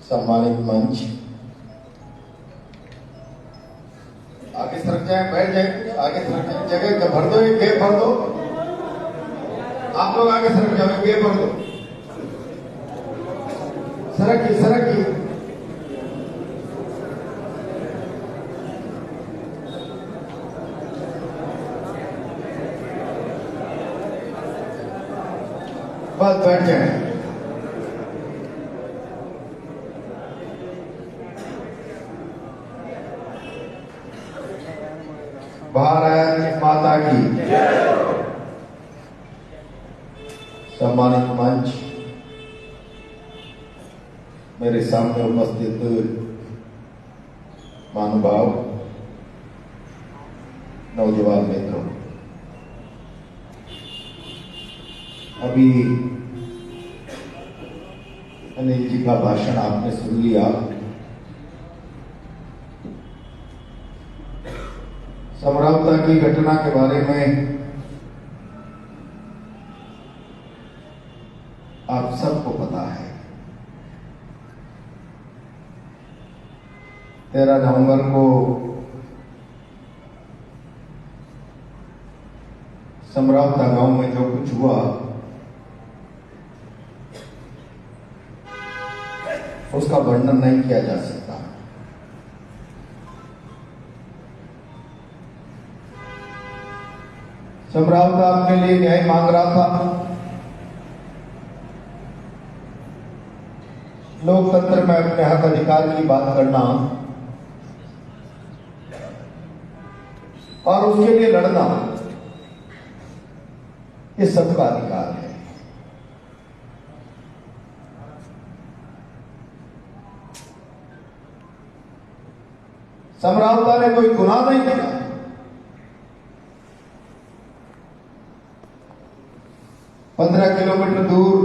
सम्मानित मंच, आगे सरक जाए, बैठ जाए, आगे सरक जाए, जगह भर दो, एक गैप भर दो। आप लोग आगे सरक जाओ, गैप भर दो। सरकिए सरकिए। बस बैठ जाए। भारत माता की। सम्मानित मंच, मेरे सामने उपस्थित महानुभाव, नौजवान मित्रों, अभी अनिल जी का भाषण आपने सुन लिया। समरौता की घटना के बारे में आप सबको पता है। 13 नवंबर को समरौता गांव में जो कुछ हुआ, उसका वर्णन नहीं किया जा सकता। समरौता अपने लिए न्याय मांग रहा था। लोकतंत्र में अपने हक अधिकार की बात करना और उसके लिए लड़ना, ये सबका अधिकार है। समरौता ने कोई गुनाह नहीं किया। पंद्रह किलोमीटर दूर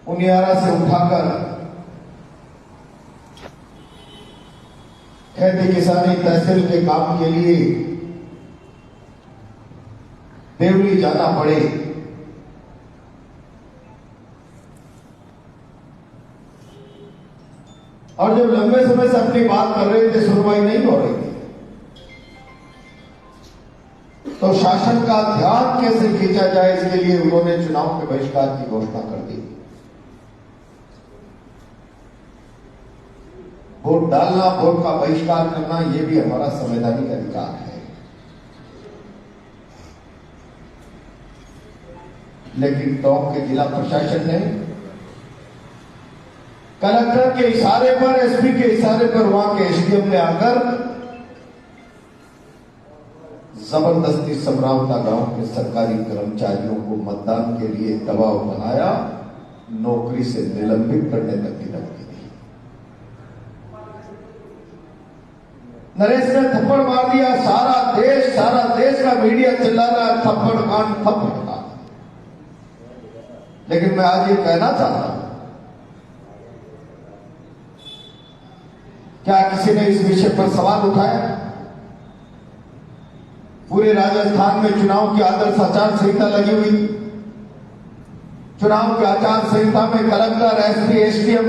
उनियारा से उठाकर खेती किसानी तहसील के काम के लिए देवली जाना पड़े। और जब लंबे समय से अपनी बात कर रहे थे, सुनवाई नहीं हो रही थी, तो शासन का ध्यान कैसे खींचा जाए, इसके लिए उन्होंने चुनाव के बहिष्कार की घोषणा कर दी। वोट डालना, वोट का बहिष्कार करना, यह भी हमारा संवैधानिक अधिकार है। लेकिन टोंक के जिला प्रशासन ने कलेक्टर के इशारे पर, एसपी के इशारे पर, वहां के एसडीएम ने आकर जबरदस्ती समरौता गांव के सरकारी कर्मचारियों को मतदान के लिए दबाव बनाया, नौकरी से निलंबित करने तक की धमकी दी। नरेश ने थप्पड़ मार दिया। सारा देश का मीडिया चिल्ला रहा है, थप्पड़ कान, थप्पड़ कान। लेकिन मैं आज ये कहना चाहता हूं, क्या किसी ने इस विषय पर सवाल उठाया? पूरे राजस्थान में चुनाव की आदर्श आचार संहिता लगी हुई। चुनाव की आचार संहिता में कलेक्टर, एसपी, एसडीएम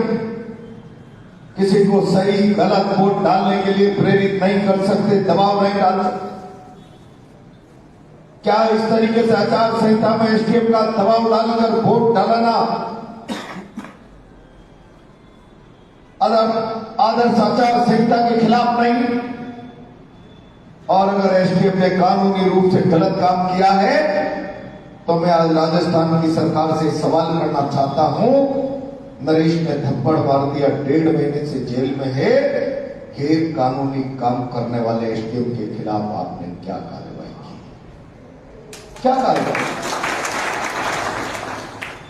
किसी को सही गलत वोट डालने के लिए प्रेरित नहीं कर सकते, दबाव नहीं डाल सकते। क्या इस तरीके से आचार संहिता में एसडीएम का दबाव डालकर वोट डालना आदर्श आचार संहिता के खिलाफ नहीं? और अगर एसडीएम ने कानूनी रूप से गलत काम किया है, तो मैं आज राजस्थान की सरकार से सवाल करना चाहता हूं, नरेश ने थप्पड़ मार दिया, 1.5 महीने से जेल में है, गैर कानूनी काम करने वाले एसडीएम के खिलाफ आपने क्या कार्रवाई की? क्या कार्रवाई?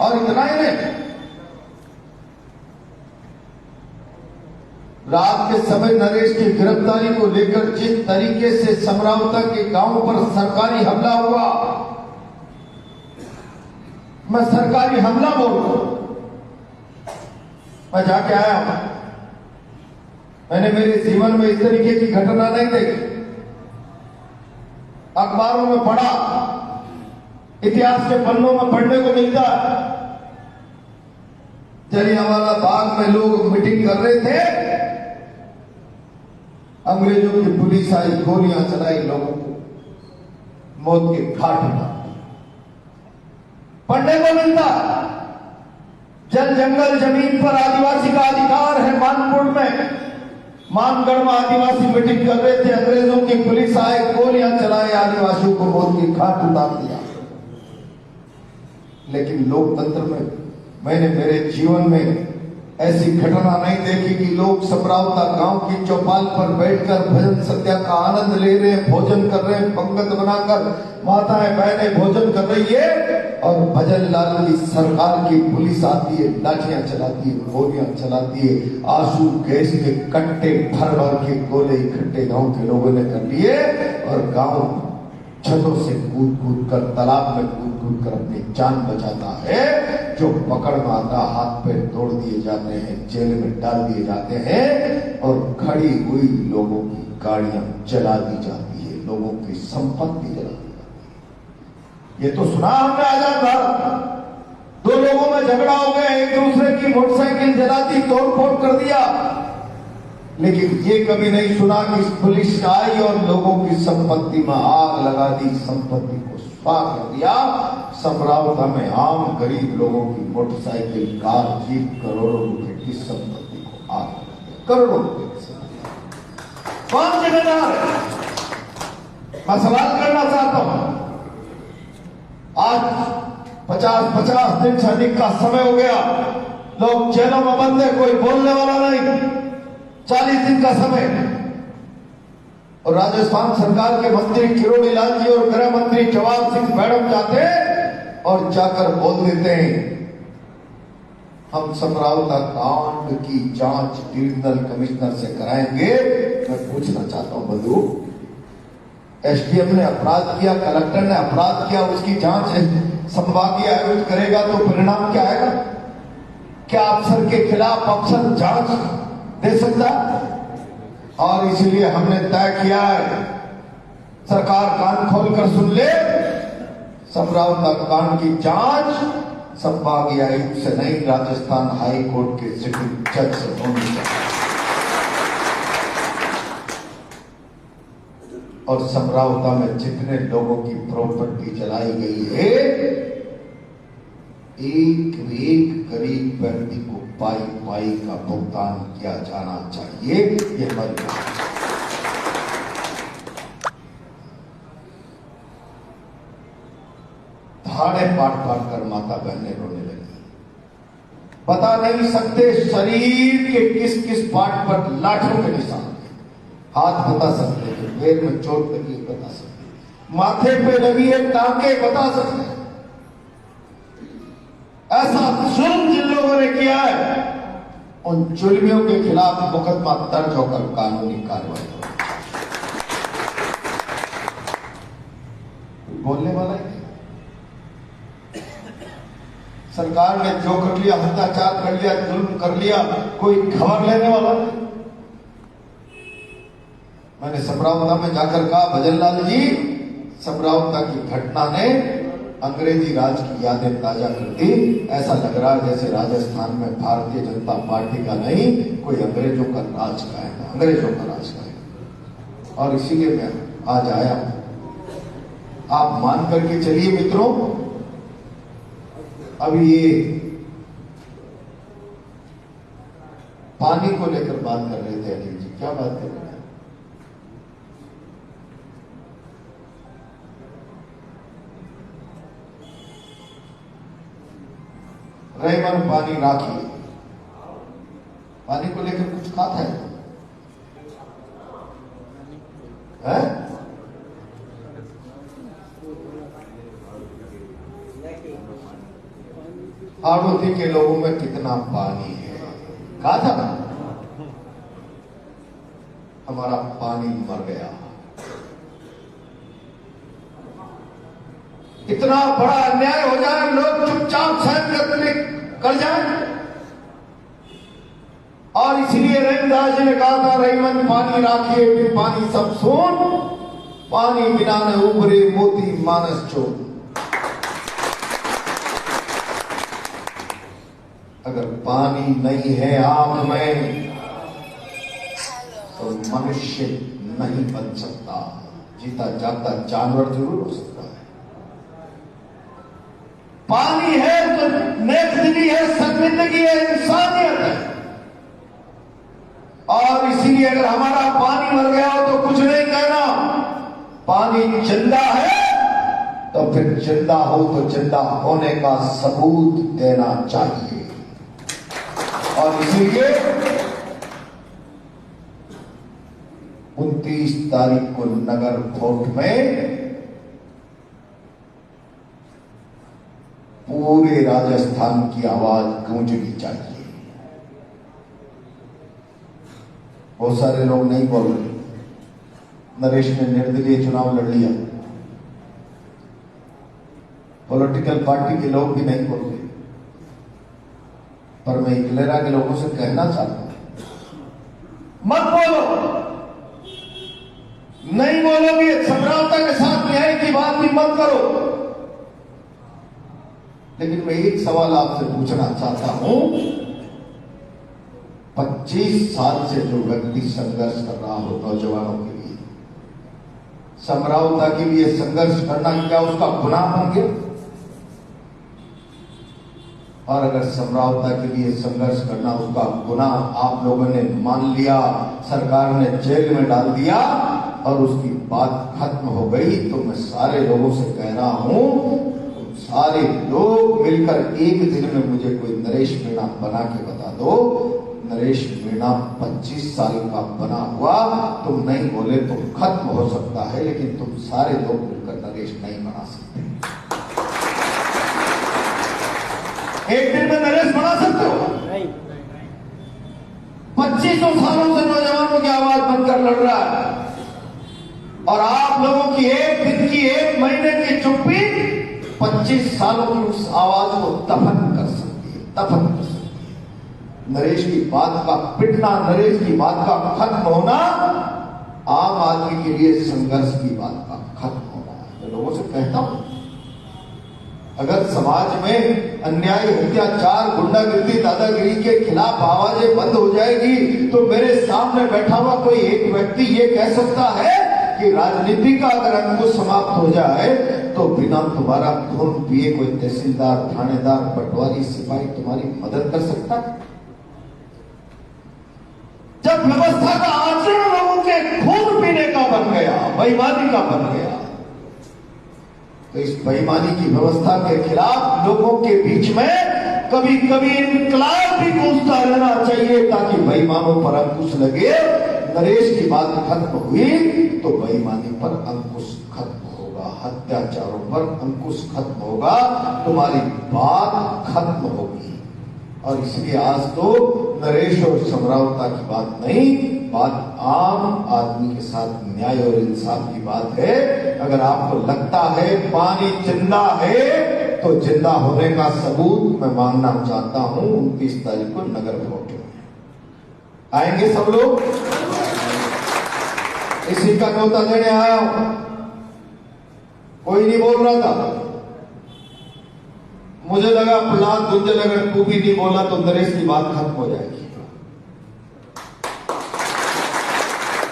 और इतना ही नहीं, रात के समय नरेश की गिरफ्तारी को लेकर जिस तरीके से समरौता के गांव पर सरकारी हमला हुआ, मैं सरकारी हमला बोल रहा हूं। मैं जाके आया हूं, मैंने मेरे जीवन में इस तरीके की घटना नहीं देखी। अखबारों में पढ़ा, इतिहास के पन्नों में पढ़ने को मिलता है, जलियांवाला बाग बाग में लोग मीटिंग कर रहे थे, अंग्रेजों की पुलिस आई, गोलियां चलाई, लोगों को मौत के घाट उतार। पढ़ने को मिलता, जल जंगल जमीन पर आदिवासी का अधिकार है। मानपुर में, मानगढ़ में आदिवासी मीटिंग कर रहे थे, अंग्रेजों की पुलिस आए, गोलियां चलाए, आदिवासियों को मौत के घाट उतार दिया। लेकिन लोकतंत्र में मैंने मेरे जीवन में ऐसी घटना नहीं देखी कि लोग समरावता गांव की चौपाल पर बैठकर भजन संध्या का आनंद ले रहे हैं, भोजन कर रहे हैं, पंगत बनाकर माताएं बहनें भोजन कर रही है, और भजन लाल की सरकार की पुलिस आती है, लाठियां चलाती है, गोलियां चलाती है, आंसू गैस के कट्टे भर भर के गोले इकट्ठे गांव के लोगों ने कर लिए, और गांव छतों से कूद कूद कर, तालाब में कूद कूद कर अपनी जान बचाता है। जो पकड़ में आता, हाथ पैर तोड़ दिए जाते हैं, जेल में डाल दिए जाते हैं, और खड़ी हुई लोगों की गाड़ियां जला दी जाती है, लोगों की संपत्ति जला दी जाती है। ये तो सुना हमने आजाद भारत, दो लोगों में झगड़ा हो गया, एक दूसरे की मोटरसाइकिल जला दी, तोड़ फोड़ कर दिया। लेकिन ये कभी नहीं सुना कि पुलिस आई और लोगों की संपत्ति में आग लगा दी, संपत्ति को स्वाह कर दिया। समरावता में आम गरीब लोगों की मोटरसाइकिल, कार, जीप, करोड़ों रुपए की संपत्ति को आग लगा दिया, करोड़ों रुपए की संपत्ति। कौन जिम्मेदार है? मैं सवाल करना चाहता हूं। आज 50 दिन से अधिक का समय हो गया, लोग जेलों में बंद है, कोई बोलने वाला नहीं। 40 दिन का समय, और राजस्थान सरकार के मंत्री किरोड़ी लाल जी और गृह मंत्री जवाहर सिंह मैडम जाते और जाकर बोल देते हैं, हम समरावता कांड की जांच डिविजनल कमिश्नर से कराएंगे। मैं पूछना चाहता हूं बंधु, एसडीएम ने अपराध किया, कलेक्टर ने अपराध किया, उसकी जांच संभागीय आयुक्त करेगा तो परिणाम क्या आएगा? क्या अफसर के खिलाफ अफसर जांच दे सकता? और इसलिए हमने तय किया है, सरकार कान खोलकर सुन ले, समरावता कांड की जांच संभागीय आयुक्त से नहीं, राजस्थान हाई कोर्ट के सिटिंग जज से होनी चाहिए। और समरावता में जितने लोगों की प्रॉपर्टी जलाई गई है, एक गरीब व्यक्ति को पाई का भुगतान किया जाना चाहिए। ये हमारी बात है। धाड़े पाट कर माता बहनें रोने लगी। बता नहीं सकते शरीर के किस किस पार्ट पर लाठों के निशान थे। हाथ बता सकते हैं, पैर में चोट लगी बता सकते, माथे पे लगी है टांके बता सकते। ऐसा जुल्म जिन लोगों ने किया है, उन जुल्मियों के खिलाफ मुकदमा दर्ज होकर कानूनी कार्रवाई हो। बोलने वाला है सरकार ने जो कर लिया, अत्याचार कर लिया, जुल्म कर लिया, कोई खबर लेने वाला नहीं। मैंने समरावता में जाकर कहा, भजनलाल जी, समरावता की घटना ने अंग्रेजी राज की यादें ताजा कर दी। ऐसा लग रहा है जैसे राजस्थान में भारतीय जनता पार्टी का नहीं, कोई अंग्रेजों का राज कायम, अंग्रेजों का राज कायम। और इसीलिए मैं आज आया हूं। आप मान करके चलिए मित्रों, अभी ये पानी को लेकर बात कर रहे थे अनिल जी, क्या बात कर रहे हैं? रैमन पानी राखी, पानी को लेकर कुछ कहा था है? आड़ोती के लोगों में कितना पानी है, कहा था ना? हमारा पानी मर गया। इतना बड़ा अन्याय हो जाए, लोग चुपचाप सहन कर जाए। और इसलिए रविदास जी ने कहा था, रहीमन पानी राखिए फिर पानी सब सोन, पानी बिना न उभरे मोती मानस चोर। अगर पानी नहीं है आग में तो मनुष्य नहीं बन सकता। जीता जागता जानवर जरूर हो सकता है। पानी है तो नेकदिली है, शर्मिंदगी है, इंसानियत है। और इसीलिए अगर हमारा पानी मर गया हो तो कुछ नहीं कहना। पानी जिंदा है तो फिर जिंदा हो तो जिंदा होने का सबूत देना चाहिए। और इसीलिए 29 तारीख को नगर कोर्ट में पूरे राजस्थान की आवाज गूंजनी चाहिए। बहुत सारे लोग नहीं बोल रहे। नरेश ने निर्दलीय चुनाव लड़ लिया, पॉलिटिकल पार्टी के लोग भी नहीं बोल रहे। पर मैं इकलेरा के लोगों से कहना चाहता हूं, मत बोलो। नहीं बोलोगे, समझौता के साथ न्याय की बात भी मत करो। लेकिन मैं एक सवाल आपसे पूछना चाहता हूं। 25 साल से जो व्यक्ति संघर्ष कर रहा हो नौजवानों के लिए, समझौता के लिए संघर्ष करना क्या उसका गुनाह होंगे? और अगर समझौता के लिए संघर्ष करना उसका गुनाह आप लोगों ने मान लिया, सरकार ने जेल में डाल दिया और उसकी बात खत्म हो गई, तो मैं सारे लोगों से कह रहा हूं, सारे लोग मिलकर एक दिन में मुझे कोई नरेश मीणा बना के बता दो। नरेश मीणा 25 साल का बना हुआ, तुम नहीं बोले तो खत्म हो सकता है, लेकिन तुम सारे लोग मिलकर नरेश नहीं बना सकते। एक दिन में नरेश बना सकते हो? नहीं। 2500 सालों से नौजवानों की आवाज बनकर लड़ रहा है, और आप लोगों की एक दिन की, एक महीने की चुप्पी 25 सालों की उस आवाज को दफन कर सकती है, दफन कर सकती है। नरेश की बात का पिटना, नरेश की बात का खत्म होना, आम आदमी के लिए संघर्ष की बात का खत्म होना है। मैं लोगों से कहता हूं, अगर समाज में अन्याय, अत्याचार, गुंडागिर्दी, दादागिरी के खिलाफ आवाजें बंद हो जाएगी, तो मेरे सामने बैठा हुआ कोई एक व्यक्ति ये कह सकता है कि राजनीति का अगर अंकुश समाप्त हो जाए तो बिना तुम्हारा खून पिए कोई तहसीलदार, थानेदार, पटवारी, सिपाही तुम्हारी मदद कर सकता है? जब व्यवस्था का आचरण लोगों के खून पीने का बन गया, बेईमानी का बन गया, तो इस बेईमानी की व्यवस्था के खिलाफ लोगों के बीच में कभी कभी इनकलाब भी गूंजता रहना चाहिए, ताकि बेईमानों पर अंकुश लगे। नरेश की बात खत्म हुई तो बेईमानी पर अंकुश खत्म होगा, अत्याचारों पर अंकुश खत्म होगा, तुम्हारी बात खत्म होगी। और इसलिए आज तो नरेश और समझौता की बात नहीं, बात आम आदमी के साथ न्याय और इंसाफ की बात है। अगर आपको लगता है पानी जिंदा है तो जिंदा होने का सबूत मैं मांगना चाहता हूं। 29 तारीख को नगर कोर्ट में आएंगे सब लोग, इसी का न्योता देने आया हूं। कोई नहीं बोल रहा था, मुझे लगा प्रहलाद गुंजल अगर तू भी नहीं बोला तो नरेश की बात खत्म हो जाएगी।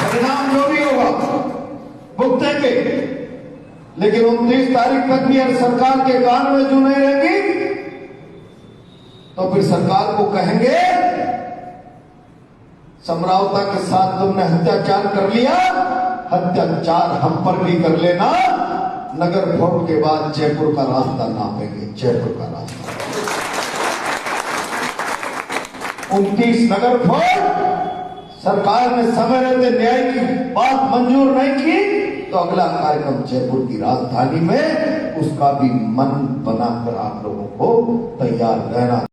परिणाम जो भी होगा भुगतेंगे, लेकिन 29 तारीख तक भी अगर सरकार के कान में जू नहीं रहेंगी तो फिर सरकार को कहेंगे समझौता के साथ तुमने अत्याचार कर लिया, अत्याचार हम पर भी कर लेना। नगर कोर्ट के बाद जयपुर का रास्ता नापेंगे, जयपुर का रास्ता। 29 नगर कोर्ट सरकार ने समय रहते न्याय की बात मंजूर नहीं की तो अगला कार्यक्रम जयपुर की राजधानी में, उसका भी मन बनाकर आप लोगों को तैयार रहना